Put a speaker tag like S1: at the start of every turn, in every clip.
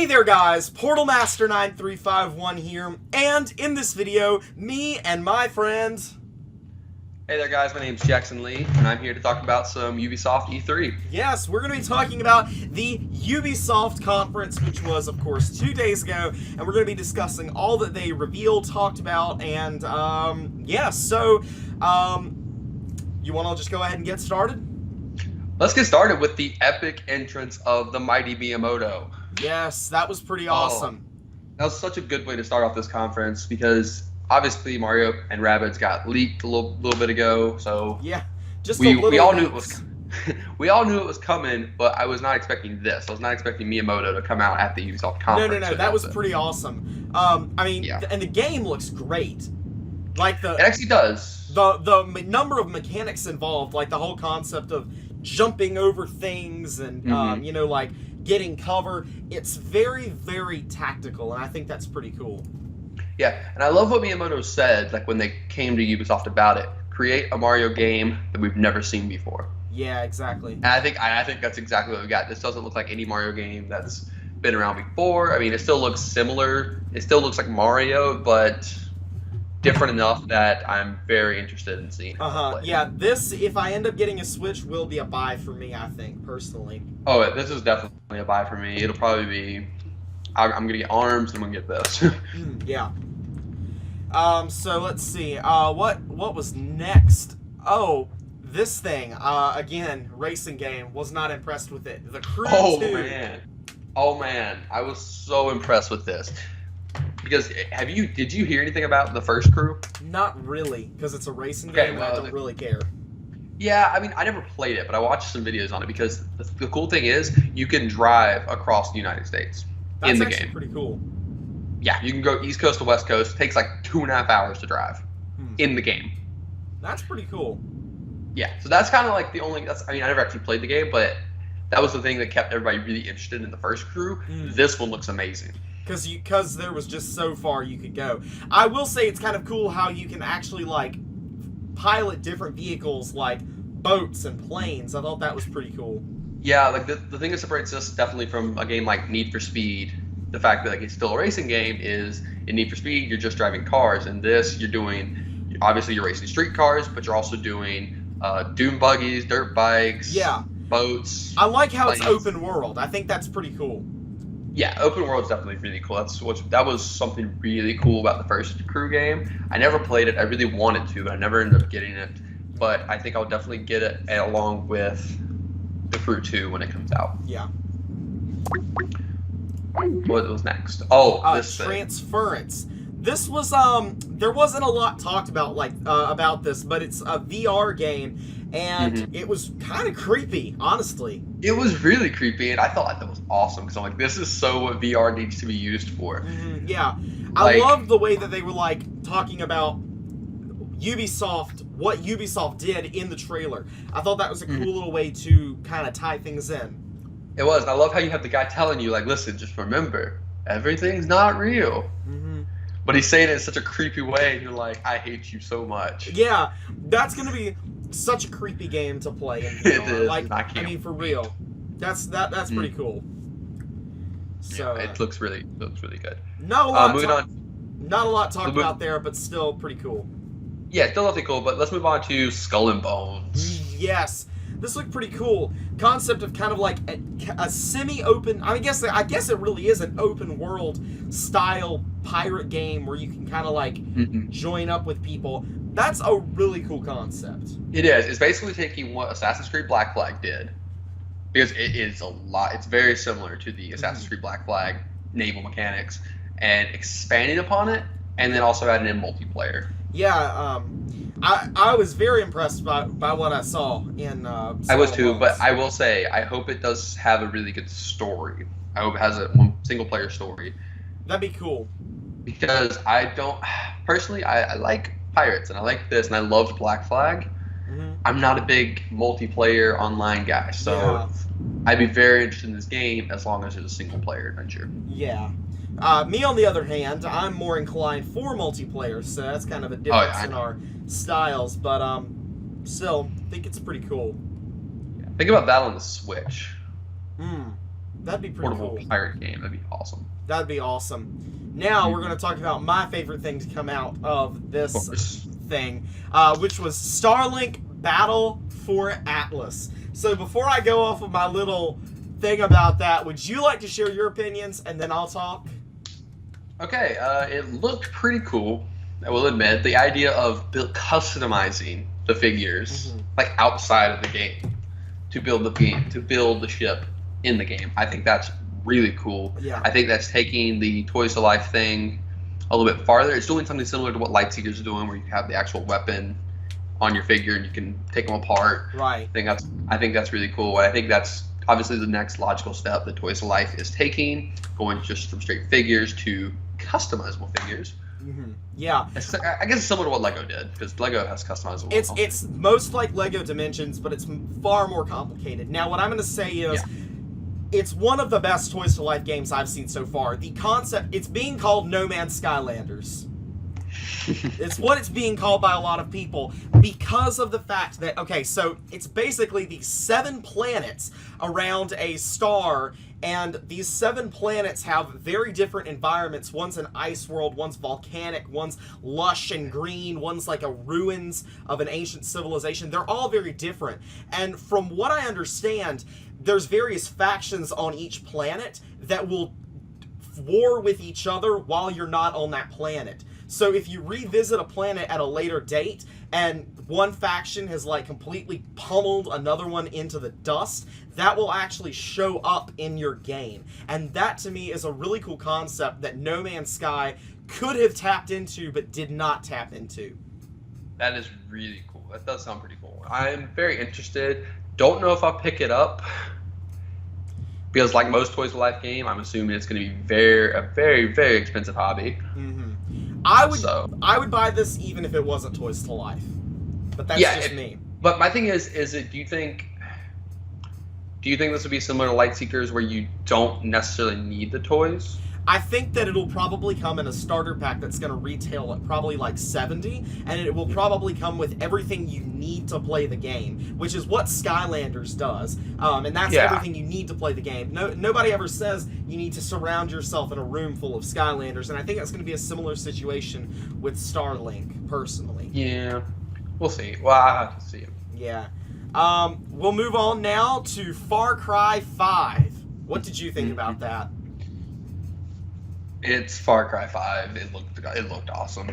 S1: Hey there guys, Portal Master 9351 here, and in this video, me and my friends...
S2: Hey there guys, my name's Jackson Lee, and I'm here to talk about some Ubisoft E3.
S1: Yes, we're going to be talking about the Ubisoft conference, which was, of course, 2 days ago, and we're going to be discussing all that they revealed, talked about, and, you want to just go ahead and get started?
S2: Let's get started with the epic entrance of the mighty Miyamoto.
S1: Yes, that was pretty awesome.
S2: That was such a good way to start off this conference because obviously Mario and Rabbids got leaked a little bit ago, so
S1: yeah, just
S2: we all knew it was we all knew it was coming, but I was not expecting this. I was not expecting Miyamoto to come out at the Ubisoft conference.
S1: No, that was pretty awesome. And the game looks great. Like
S2: it actually does.
S1: The number of mechanics involved, like the whole concept of jumping over things and like getting cover. It's very, very tactical, and I think that's pretty cool.
S2: Yeah, and I love what Miyamoto said, like when they came to Ubisoft about it. Create a Mario game that we've never seen before.
S1: Yeah, exactly.
S2: And I think that's exactly what we got. This doesn't look like any Mario game that's been around before. I mean, it still looks similar. It still looks like Mario, but different enough that I'm very interested in seeing.
S1: Yeah, this, if I end up getting a Switch, will be a buy for me, I think, personally.
S2: Oh, this is definitely a buy for me. It'll probably be... I'm going to get ARMS and I'm going to get this.
S1: Yeah. So let's see. What was next? Oh, this thing. Again, racing game. Was not impressed with it. The Crew 2.
S2: Oh, man. I was so impressed with this. Because did you hear anything about the first Crew?
S1: Not really, because it's a racing game. I don't really care.
S2: Yeah, I mean, I never played it, but I watched some videos on it because the cool thing is you can drive across the United States in the game. That's actually
S1: pretty cool.
S2: Yeah, you can go East Coast to West Coast. It takes like 2.5 hours to drive in the game.
S1: That's pretty cool.
S2: Yeah, so that's kind of like the only. I never actually played the game, but that was the thing that kept everybody really interested in the first Crew. This one looks amazing.
S1: Because there was just so far you could go. I will say it's kind of cool how you can actually like pilot different vehicles like boats and planes. I thought that was pretty cool.
S2: Yeah, like the thing that separates this definitely from a game like Need for Speed, the fact that like it's still a racing game, is in Need for Speed you're just driving cars. In this you're racing street cars, but you're also doing dune buggies, dirt bikes, boats.
S1: I like how planes. It's open world. I think that's pretty cool.
S2: Yeah, open world is definitely really cool. That was something really cool about the first Crew game. I never played it. I really wanted to, but I never ended up getting it. But I think I'll definitely get it along with the Crew 2 when it comes out.
S1: Yeah.
S2: What was next? Oh, this
S1: Transference. This was there wasn't a lot talked about about this, but it's a VR game, and it was kind of creepy, honestly.
S2: It was really creepy, and I thought that was awesome because I'm like, this is so what VR needs to be used for.
S1: Yeah, I loved the way that they were like talking about Ubisoft, what Ubisoft did in the trailer. I thought that was a cool little way to kind of tie things in.
S2: It was, and I love how you have the guy telling you, like, listen, just remember, everything's not real. But he's saying it in such a creepy way, and you're like, I hate you so much.
S1: Yeah, that's going to be such a creepy game to play in VR.
S2: It is.
S1: Like, I mean, for real. That's pretty cool. So
S2: yeah, it looks really good.
S1: Not a lot talked about there, but still pretty cool.
S2: Yeah, still nothing cool, but let's move on to Skull and Bones.
S1: Yes. This looked pretty cool. Concept of kind of like a semi-open... I guess it really is an open world style pirate game where you can kind of like join up with people. That's a really cool concept.
S2: It is. It's basically taking what Assassin's Creed Black Flag did, because it is a lot. It's very similar to the Assassin's Creed Black Flag naval mechanics, and expanding upon it, and then also adding in multiplayer.
S1: Yeah, I was very impressed by what I saw in
S2: I was too, but I will say, I hope it does have a really good story. I hope it has one single-player story.
S1: That'd be cool.
S2: Because personally, I like pirates, and I like this, and I loved Black Flag. I'm not a big multiplayer online guy, so I'd be very interested in this game as long as it's a single-player adventure.
S1: Yeah. Me, on the other hand, I'm more inclined for multiplayer, so that's kind of a difference in our styles, but still, I think it's pretty cool.
S2: Think about that on the Switch.
S1: That'd be pretty
S2: portable
S1: cool.
S2: pirate game. That'd be awesome.
S1: That'd be awesome. Now we're going to talk about my favorite thing to come out of this thing, which was Starlink Battle for Atlas. So before I go off of my little thing about that, would you like to share your opinions and then I'll talk?
S2: Okay, it looked pretty cool. I will admit the idea of customizing the figures like outside of the game to build the ship in the game. I think that's really cool.
S1: Yeah.
S2: I think that's taking the Toys to Life thing a little bit farther. It's doing something similar to what Lightseekers are doing, where you have the actual weapon on your figure and you can take them apart.
S1: Right.
S2: I think that's really cool. I think that's obviously the next logical step that Toys to Life is taking, going just from straight figures to customizable figures.
S1: Yeah.
S2: I guess it's similar to what Lego did, because Lego has customizable.
S1: It's most like Lego Dimensions, but it's far more complicated. Now, what I'm going to say is, it's one of the best Toys to Life games I've seen so far. The concept, it's being called No Man's Skylanders. It's what it's being called by a lot of people because of the fact that, okay, so it's basically these 7 planets around a star, and these 7 planets have very different environments. One's an ice world, one's volcanic, one's lush and green, one's like a ruins of an ancient civilization. They're all very different. And from what I understand, there's various factions on each planet that will war with each other while you're not on that planet. So if you revisit a planet at a later date and one faction has like completely pummeled another one into the dust, that will actually show up in your game. And that to me is a really cool concept that No Man's Sky could have tapped into but did not tap into.
S2: That is really cool. That does sound pretty cool. I'm very interested. Don't know if I'll pick it up, because like most Toys to Life game, I'm assuming it's going to be a very, very expensive hobby.
S1: I would buy this even if it wasn't Toys to Life, but that's just me.
S2: But my thing is it? Do you think this would be similar to Lightseekers, where you don't necessarily need the toys?
S1: I think that it'll probably come in a starter pack that's going to retail at probably like $70, and it will probably come with everything you need to play the game, which is what Skylanders does, and that's everything you need to play the game. Nobody ever says you need to surround yourself in a room full of Skylanders, and I think that's going to be a similar situation with Starlink, personally.
S2: Yeah, we'll see. Well, I'll have to see it.
S1: Yeah. We'll move on now to Far Cry 5. What did you think about that?
S2: It's Far Cry 5. It looked awesome.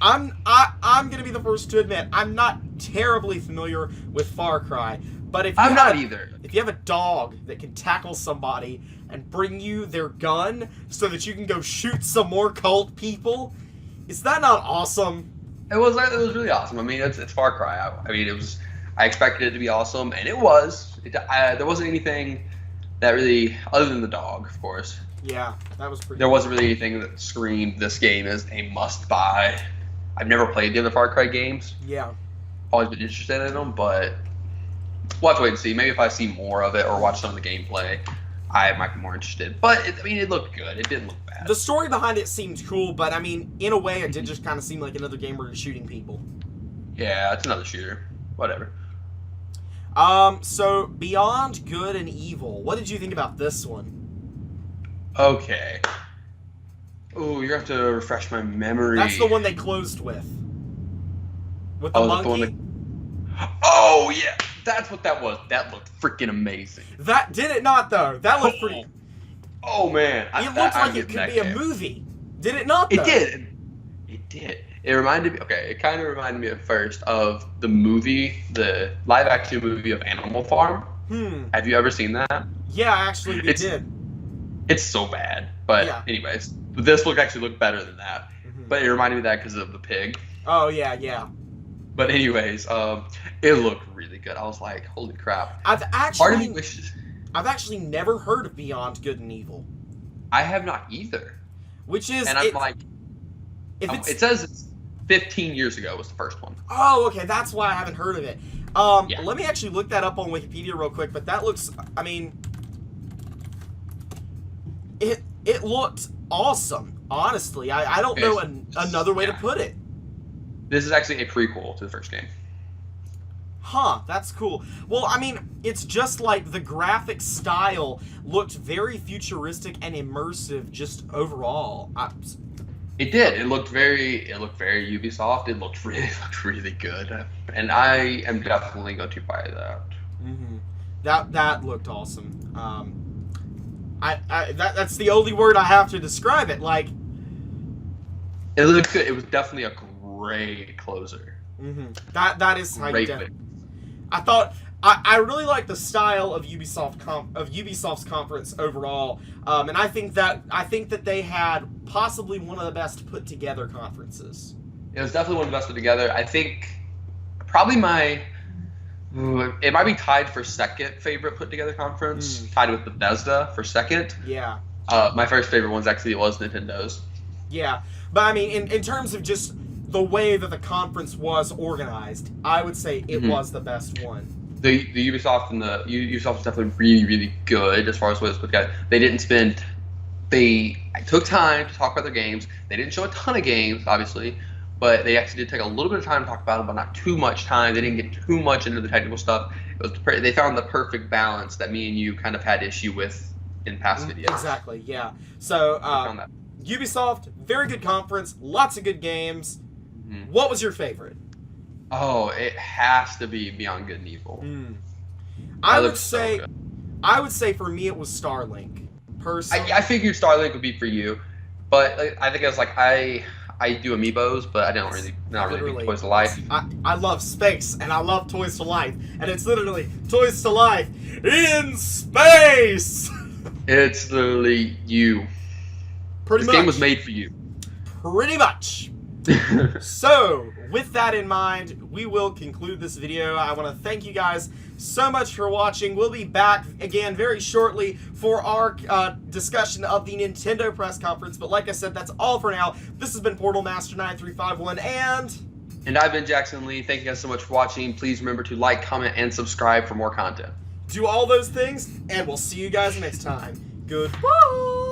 S1: I'm gonna be the first to admit I'm not terribly familiar with Far Cry, but if you have a dog that can tackle somebody and bring you their gun so that you can go shoot some more cult people, is that not awesome?
S2: It was really awesome. I mean, it's Far Cry. I expected it to be awesome, and it was. There wasn't anything that really, other than the dog, of course.
S1: Yeah, that was pretty.
S2: There wasn't really anything that screamed this game is a must-buy. I've never played the other Far Cry games.
S1: Yeah.
S2: Always been interested in them, but we'll have to wait and see. Maybe if I see more of it or watch some of the gameplay, I might be more interested. But, it looked good. It didn't look bad.
S1: The story behind it seemed cool, but, in a way, it did just kind of seem like another game where you're shooting people.
S2: Yeah, it's another shooter. Whatever.
S1: So, Beyond Good and Evil. What did you think about this one?
S2: Okay. Oh, you're going to have to refresh my memory.
S1: That's the one they closed with. With the monkey?
S2: Oh, yeah. That's what that was. That looked freaking amazing.
S1: That did it not, though. That looked pretty...
S2: Oh, man.
S1: It looked like it could be a movie. Did it not, though?
S2: It did. It did. It reminded me... Okay, it kind of reminded me at first of the movie, the live-action movie of Animal Farm. Have you ever seen that?
S1: Yeah, actually, we did.
S2: It's so bad. But anyways, this actually looked better than that. But it reminded me of that because of the pig.
S1: Oh, yeah.
S2: But anyways, it looked really good. I was like, holy crap.
S1: I've actually never heard of Beyond Good and Evil.
S2: I have not either.
S1: Which is...
S2: And I'm like... It says it's 15 years ago was the first one.
S1: Oh, okay. That's why I haven't heard of it. Let me actually look that up on Wikipedia real quick. But that looks... It looked awesome, honestly. I don't know another way to put it.
S2: This is actually a prequel to the first game.
S1: Huh, that's cool. Well, I mean, it's just like the graphic style looked very futuristic and immersive just overall.
S2: It did. It looked very Ubisoft. It looked really good. And I am definitely going to buy that.
S1: Mm-hmm. That looked awesome. That's the only word I have to describe it. Like,
S2: it looked good. It was definitely a great closer.
S1: Mm-hmm. That is how
S2: Great.
S1: I thought I really like the style of Ubisoft's conference overall, and I think that they had possibly one of the best put together conferences.
S2: It was definitely one of the best put together. I think probably it might be tied for second favorite put together conference, tied with Bethesda for second.
S1: Yeah.
S2: My first favorite ones actually was Nintendo's.
S1: Yeah, but I mean, in terms of just the way that the conference was organized, I would say it was the best one.
S2: The Ubisoft and the Ubisoft was definitely really good as far as what was put together. They took time to talk about their games. They didn't show a ton of games, obviously, but they actually did take a little bit of time to talk about them, but not too much time. They didn't get too much into the technical stuff. They found the perfect balance that me and you kind of had issue with in past videos.
S1: Exactly, yeah. So Ubisoft, very good conference, lots of good games. What was your favorite?
S2: Oh, it has to be Beyond Good and Evil.
S1: I would say for me it was Starlink. Personally,
S2: I figured Starlink would be for you, but I think it was like I do amiibos, but I don't not really big Toys to Life.
S1: I love space and I love Toys to Life, and it's literally Toys to Life in space.
S2: It's literally you. This game was made for you.
S1: Pretty much. So, with that in mind, we will conclude this video. I want to thank you guys so much for watching. We'll be back again very shortly for our discussion of the Nintendo press conference. But like I said, that's all for now. This has been Portal Master 9351
S2: and I've been Jackson Lee. Thank you guys so much for watching. Please remember to like, comment, and subscribe for more content.
S1: Do all those things, and we'll see you guys next time. Goodbye!